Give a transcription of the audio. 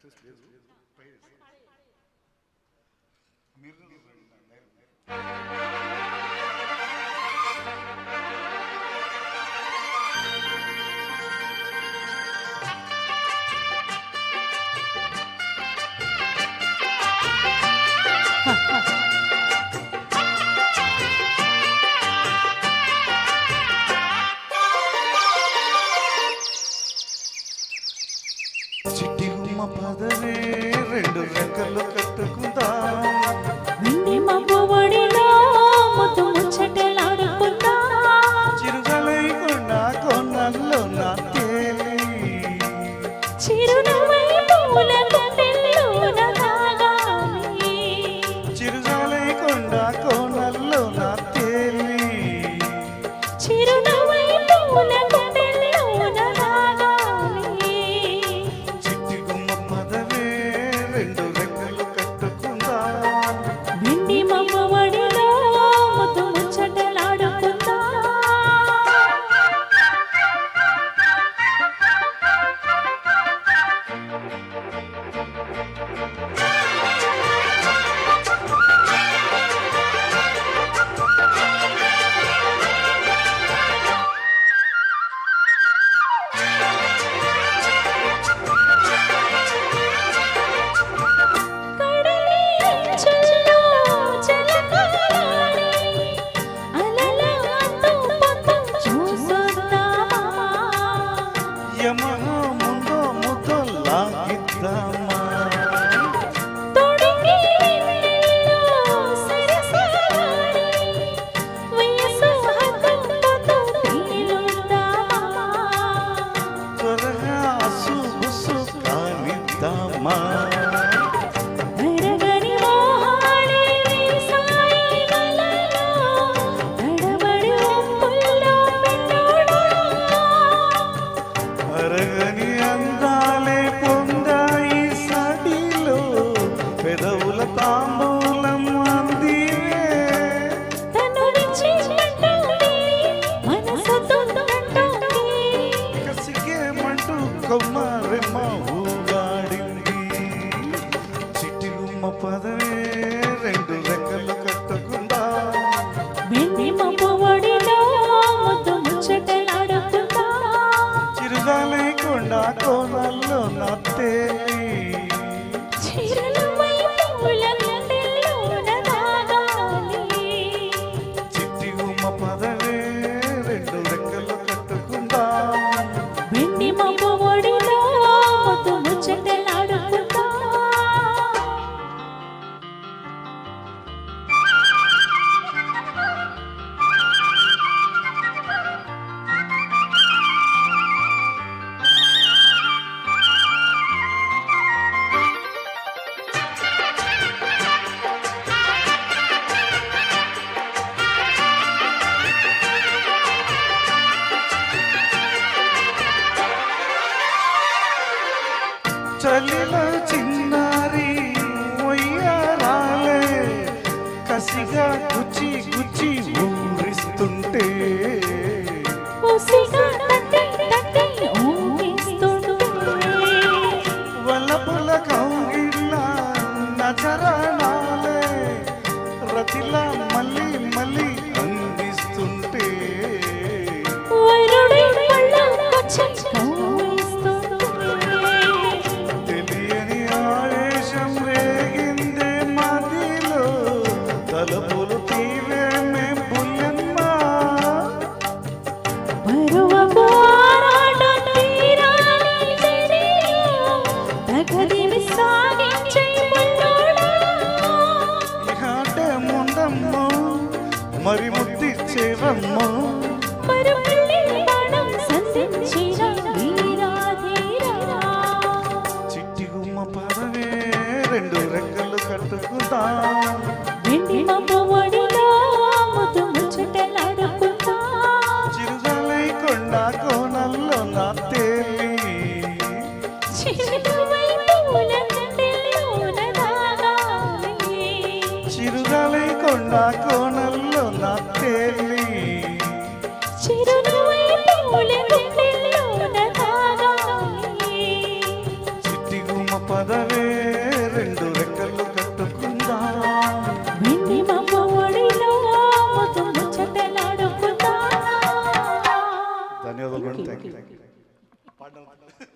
Practice లేదు మీరు చిట్టి గుమ్మ పదవే రెండు రెక్కలు కట్టుకుందా చిరుగలై కొండ కొనల్లో నా తేలి చిరుగలై కొండ కొనల్లో నా తేలి ముందో ముద్దో లాగిద్దామా త్వరగా అసు బుసు కానిద్దామా అరగని అందాలే పొందాయి సడిలో పెదవుల తాంబూలం అందివే కసిగేమంటూ కొమ్మరెమ్మ ఊగాడింది చిట్టి గుమ్మ పదవే రెండు రెక్కలు కట్టుకుందా చిరుగాలై కొండ కోనల్లో నా తేలి చిట్టి గుమ్మ పదవే రెండు రెక్కలు కట్టుకుందా చలిలో చిన్నారి మొయ్యారాలే కసిగా గుచ్చి గుచ్చి ఊరిస్తుంటే వల్లపుల కౌగిళ్ళ నజరానాలే రతిలా మళ్ళీ మళ్ళీ అందిస్తుంటే తెలియని ఆవేశం రేగిందే మదిలో తలుపులు తీవేమే బుల్లెమ్మ ఇహాటే ముందమ్మో మరి ముద్దిచ్చేవమ్మో చిట్టి గుమ్మ పదవే రెండు రెక్కలు కట్టుకుందా చిరుగలై కొండ కోనల్లో నా తేలి చిరుగలై కొండ కోనల్లో నా తేలి చిట్టి గుమ్మ పదవే రెండు రెక్కలు కట్టుకుందా వెండి మమ్మ ఒడిలో ముచ్చటలాడుకుందా. ధన్యవాదాలు.